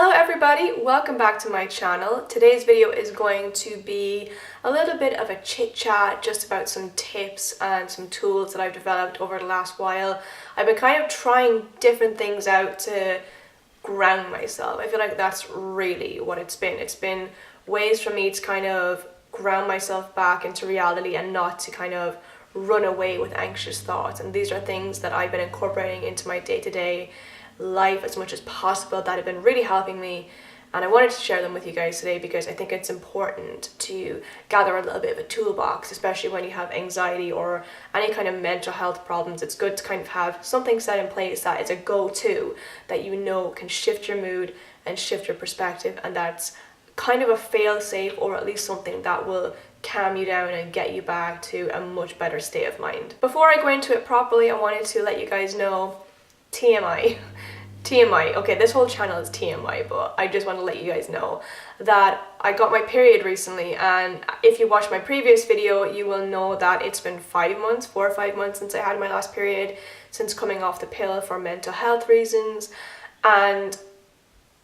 Hello everybody, welcome back to my channel. Today's video is going to be a little bit of a chit chat just about some tips and some tools that I've developed over the last while. I've been kind of trying different things out to ground myself. I feel like that's really what it's been. It's been ways for me to kind of ground myself back into reality and not to kind of run away with anxious thoughts. And these are things that I've been incorporating into my day-to-day life as much as possible that have been really helping me, and I wanted to share them with you guys today because I think it's important to gather a little bit of a toolbox, especially when you have anxiety or any kind of mental health problems. It's good to kind of have something set in place that is a go-to that you know can shift your mood and shift your perspective, and that's kind of a fail-safe, or at least something that will calm you down and get you back to a much better state of mind. Before I go into it properly, I wanted to let you guys know TMI. Okay, this whole channel is TMI, but I just want to let you guys know that I got my period recently, and if you watched my previous video, you will know that it's been 4 or 5 months since I had my last period, since coming off the pill for mental health reasons. And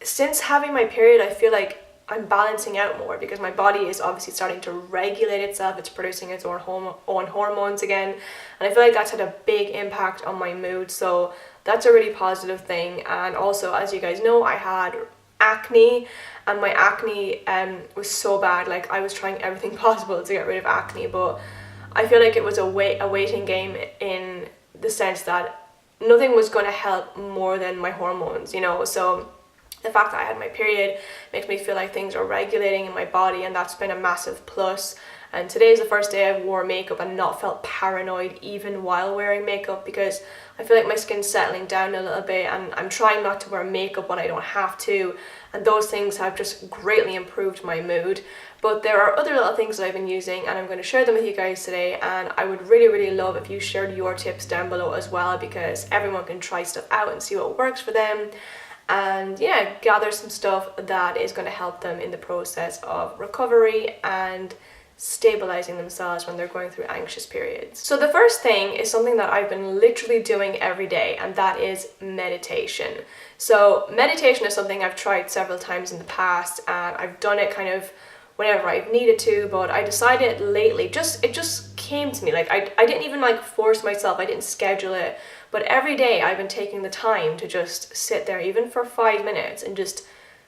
since having my period, I feel like I'm balancing out more because my body is obviously starting to regulate itself. It's producing its own hormones again, and I feel like that's had a big impact on my mood, so that's a really positive thing. And also, as you guys know, I had acne, and my acne was so bad. Like, I was trying everything possible to get rid of acne, but I feel like it was a waiting game, in the sense that nothing was going to help more than my hormones, you know. So the fact that I had my period makes me feel like things are regulating in my body, and that's been a massive plus. And today is the first day I've wore makeup and not felt paranoid even while wearing makeup, because I feel like my skin's settling down a little bit, and I'm trying not to wear makeup when I don't have to, and those things have just greatly improved my mood. But there are other little things that I've been using, and I'm going to share them with you guys today, and I would really love if you shared your tips down below as well, because everyone can try stuff out and see what works for them, and yeah, gather some stuff that is going to help them in the process of recovery and stabilizing themselves when they're going through anxious periods. So the first thing is something that I've been literally doing every day, and that is meditation. So meditation is something I've tried several times in the past, and I've done it kind of whenever I've needed to, but I decided lately, it just came to me. Like, I didn't even like force myself, I didn't schedule it, but every day I've been taking the time to just sit there, even for 5 minutes, and just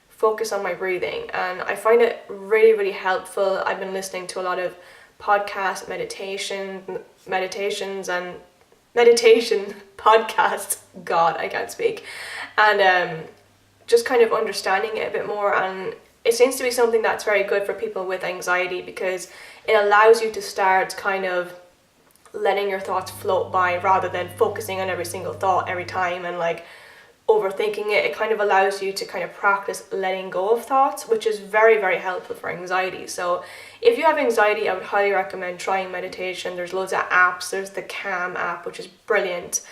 focus on my breathing, and I find it really helpful. I've been listening to a lot of podcast meditations and meditation podcasts, God, I can't speak, and just kind of understanding it a bit more. And it seems to be something that's very good for people with anxiety, because it allows you to start kind of letting your thoughts float by, rather than focusing on every single thought every time and like overthinking it. It kind of allows you to kind of practice letting go of thoughts, which is very helpful for anxiety. So if you have anxiety, I would highly recommend trying meditation. There's loads of apps. There's the Calm app, which is brilliant,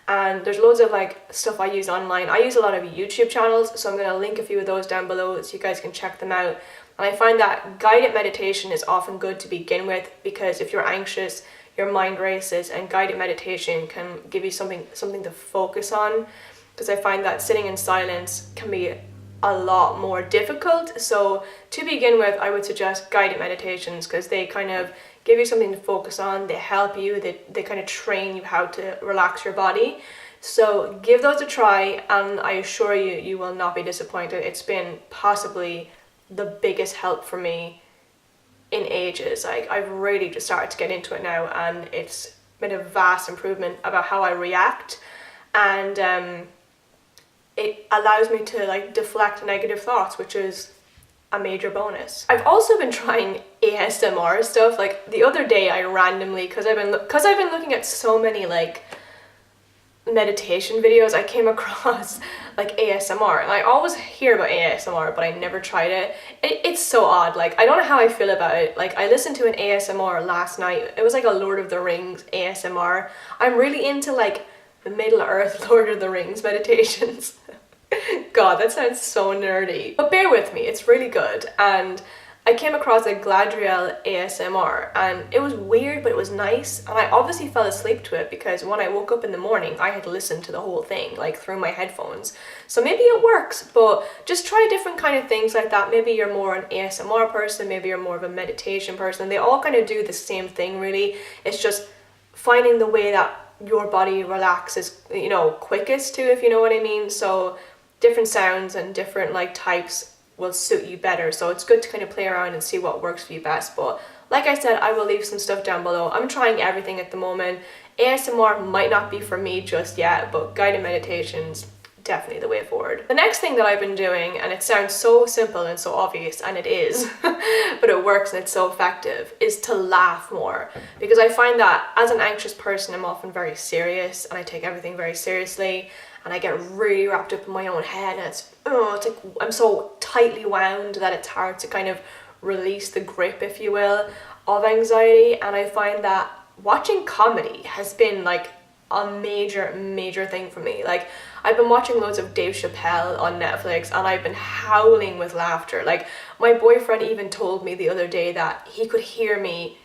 and there's loads of like stuff I use online. I use a lot of YouTube channels, so I'm going to link a few of those down below so you guys can check them out. And I find that guided meditation is often good to begin with, because if you're anxious, your mind races, and guided meditation can give you something to focus on, because I find that sitting in silence can be a lot more difficult. So to begin with, I would suggest guided meditations, because they kind of give you something to focus on, they help you, they kind of train you how to relax your body. So give those a try, and I assure you, you will not be disappointed. It's been possibly the biggest help for me in ages. Like, I've really just started to get into it now, and it's been a vast improvement about how I react, and it allows me to like deflect negative thoughts, which is a major bonus. I've also been trying ASMR stuff. Like, the other day I randomly, because I've been looking at so many like meditation videos, I came across like ASMR, and I always hear about ASMR, but I never tried it. It's so odd. Like, I don't know how I feel about it. Like, I listened to an ASMR last night. It was like a Lord of the Rings ASMR. I'm really into like the Middle Earth Lord of the Rings meditations. God, that sounds so nerdy, but bear with me, it's really good. And I came across a Galadriel ASMR, and it was weird, but it was nice, and I obviously fell asleep to it because when I woke up in the morning I had listened to the whole thing like through my headphones. So maybe it works, but just try different kind of things like that. Maybe you're more an ASMR person, maybe you're more of a meditation person. They all kind of do the same thing really. It's just finding the way that your body relaxes, you know, quickest too, if you know what I mean. So different sounds and different like types will suit you better, so it's good to kind of play around and see what works for you best. But like I said, I will leave some stuff down below. I'm trying everything at the moment. ASMR might not be for me just yet, but guided meditations, definitely the way forward. The next thing that I've been doing, and it sounds so simple and so obvious, and it is, but it works and it's so effective, is to laugh more. Because I find that as an anxious person, I'm often very serious and I take everything very seriously, and I get really wrapped up in my own head, and it's like I'm so tightly wound that it's hard to kind of release the grip, if you will, of anxiety. And I find that watching comedy has been like a major thing for me. Like, I've been watching loads of Dave Chappelle on Netflix, and I've been howling with laughter. Like, my boyfriend even told me the other day that he could hear me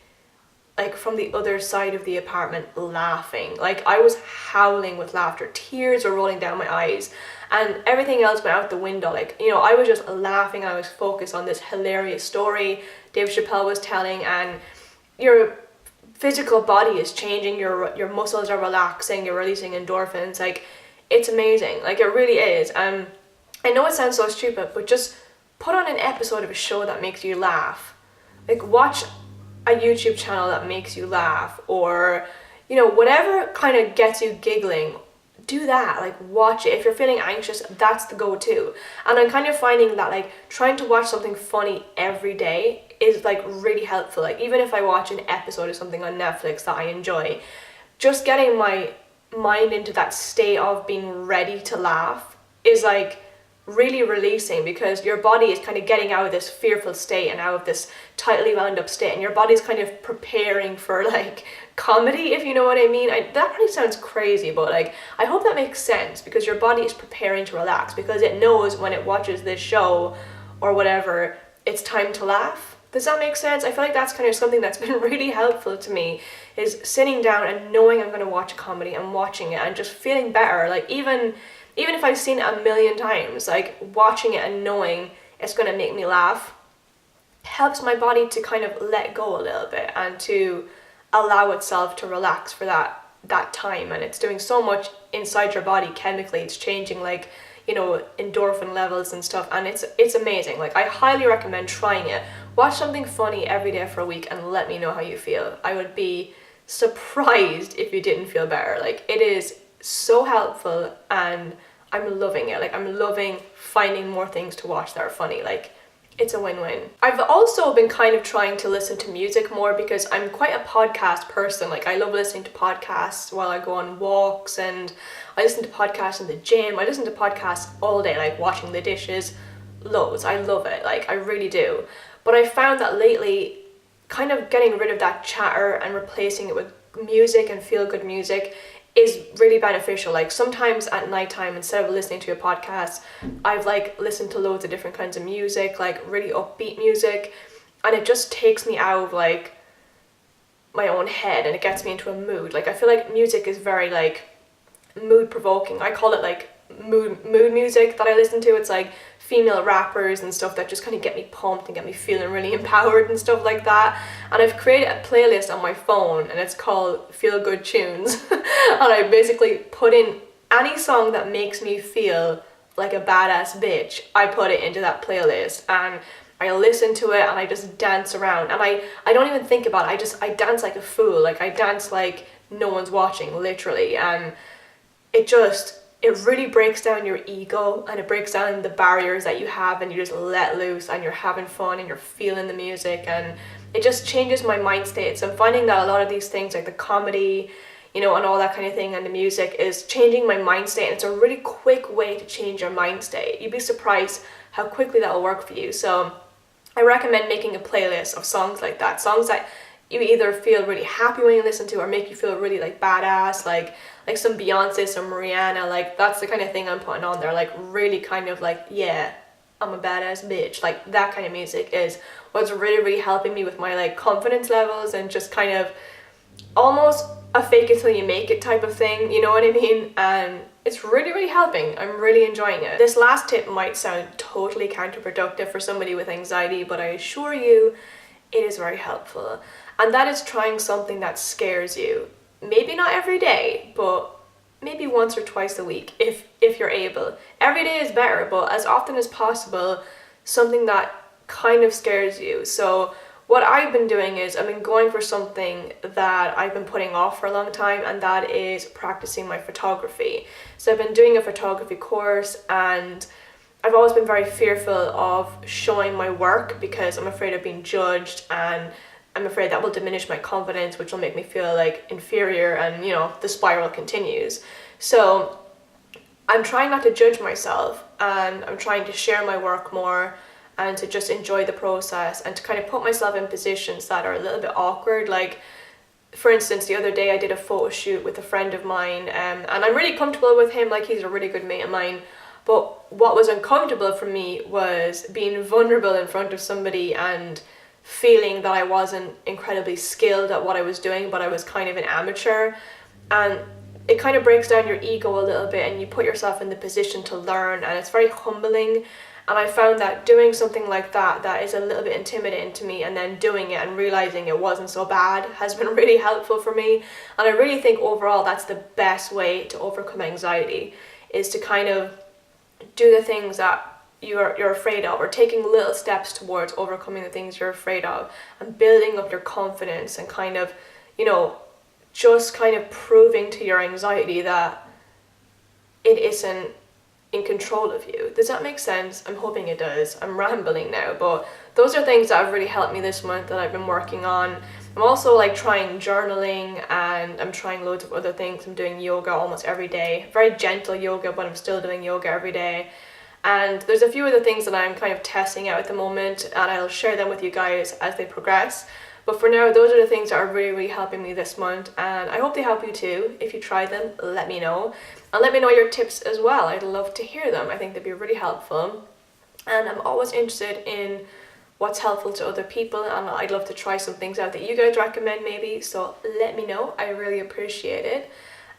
like from the other side of the apartment laughing. Like, I was howling with laughter, tears were rolling down my eyes, and everything else went out the window. Like, you know, I was just laughing, I was focused on this hilarious story Dave Chappelle was telling, and your physical body is changing, your muscles are relaxing, you're releasing endorphins. Like, it's amazing, like it really is. I know it sounds so stupid, but just put on an episode of a show that makes you laugh. Like, watch a YouTube channel that makes you laugh, or, you know, whatever kind of gets you giggling, do that. Like, watch it. If you're feeling anxious, that's the go-to. And I'm kind of finding that like trying to watch something funny every day is like really helpful. Like, even if I watch an episode of something on Netflix that I enjoy, just getting my mind into that state of being ready to laugh is like really releasing, because your body is kind of getting out of this fearful state and out of this tightly wound up state, and your body's kind of preparing for like comedy, if you know what I mean. That probably sounds crazy, but like I hope that makes sense, because your body is preparing to relax because it knows when it watches this show or whatever, it's time to laugh. Does that make sense? I feel like that's kind of something that's been really helpful to me, is sitting down and knowing I'm going to watch a comedy and watching it and just feeling better. Like, even if I've seen it a million times, like watching it and knowing it's going to make me laugh helps my body to kind of let go a little bit and to allow itself to relax for that time. And it's doing so much inside your body chemically. It's changing, like, you know, endorphin levels and stuff, and it's amazing. Like, I highly recommend trying it. Watch something funny every day for a week and let me know how you feel. I would be surprised if you didn't feel better. Like, it is so helpful, and I'm loving it. Like, I'm loving finding more things to watch that are funny. Like, it's a win-win. I've also been kind of trying to listen to music more, because I'm quite a podcast person. Like, I love listening to podcasts while I go on walks, and I listen to podcasts in the gym. I listen to podcasts all day, like washing the dishes, loads. I love it, like I really do. But I found that lately, kind of getting rid of that chatter and replacing it with music and feel-good music is really beneficial. Like, sometimes at nighttime, instead of listening to a podcast, I've like listened to loads of different kinds of music, like really upbeat music, and it just takes me out of like my own head, and it gets me into a mood. Like, I feel like music is very like mood provoking. I call it like mood music that I listen to. It's like female rappers and stuff that just kind of get me pumped and get me feeling really empowered and stuff like that. And I've created a playlist on my phone, and it's called Feel Good Tunes. And I basically put in any song that makes me feel like a badass bitch. I put it into that playlist, and I listen to it, and I just dance around, and I don't even think about it. I dance like a fool. Like, I dance like no one's watching, literally. And it really breaks down your ego, and it breaks down the barriers that you have, and you just let loose, and you're having fun, and you're feeling the music, and it just changes my mind state. So I'm finding that a lot of these things, like the comedy, you know, and all that kind of thing, and the music is changing my mind state, and it's a really quick way to change your mind state. You'd be surprised how quickly that will work for you. So I recommend making a playlist of songs like that, songs that you either feel really happy when you listen to, or make you feel really like badass, like some Beyonce, some Rihanna. Like, that's the kind of thing I'm putting on there, like really kind of like, yeah, I'm a badass bitch. Like that kind of music is what's really helping me with my like confidence levels and just kind of almost a fake it till you make it type of thing, you know what I mean? And it's really helping. I'm really enjoying it. This last tip might sound totally counterproductive for somebody with anxiety, but I assure you it is very helpful. And that is trying something that scares you. Maybe not every day, but maybe once or twice a week if you're able. Every day is better, but as often as possible, something that kind of scares you. So what I've been doing is I've been going for something that I've been putting off for a long time, and that is practicing my photography. So I've been doing a photography course, and I've always been very fearful of showing my work because I'm afraid of being judged, and I'm afraid that will diminish my confidence, which will make me feel like inferior, and you know, the spiral continues. So I'm trying not to judge myself, and I'm trying to share my work more and to just enjoy the process and to kind of put myself in positions that are a little bit awkward. Like, for instance, the other day I did a photo shoot with a friend of mine, and I'm really comfortable with him, like he's a really good mate of mine. But what was uncomfortable for me was being vulnerable in front of somebody and feeling that I wasn't incredibly skilled at what I was doing, but I was kind of an amateur. And it kind of breaks down your ego a little bit, and you put yourself in the position to learn, and it's very humbling. And I found that doing something like that is a little bit intimidating to me, and then doing it and realizing it wasn't so bad has been really helpful for me. And I really think overall that's the best way to overcome anxiety, is to kind of do the things that you're afraid of, or taking little steps towards overcoming the things you're afraid of and building up your confidence, and kind of, you know, just kind of proving to your anxiety that it isn't in control of you. Does that make sense? I'm hoping it does. I'm rambling now, but those are things that have really helped me this month that I've been working on. I'm also like trying journaling, and I'm trying loads of other things. I'm doing yoga almost every day. Very gentle yoga, but I'm still doing yoga every day. And there's a few other things that I'm kind of testing out at the moment, and I'll share them with you guys as they progress. But for now, those are the things that are really helping me this month, and I hope they help you too. If you try them, let me know. And let me know your tips as well. I'd love to hear them. I think they'd be really helpful. And I'm always interested in what's helpful to other people, and I'd love to try some things out that you guys recommend maybe, so let me know. I really appreciate it.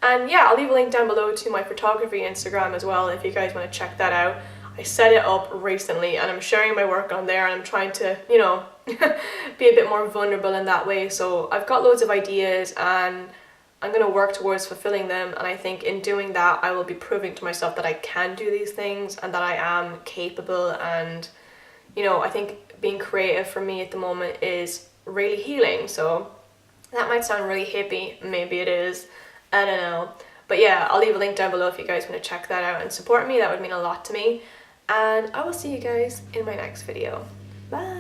And yeah, I'll leave a link down below to my photography Instagram as well if you guys want to check that out. I set it up recently, and I'm sharing my work on there, and I'm trying to, you know, be a bit more vulnerable in that way. So I've got loads of ideas, and I'm going to work towards fulfilling them. And I think in doing that, I will be proving to myself that I can do these things and that I am capable. And, you know, I think being creative for me at the moment is really healing. So that might sound really hippie. Maybe it is. I don't know. But yeah, I'll leave a link down below if you guys want to check that out and support me. That would mean a lot to me. And I will see you guys in my next video. Bye!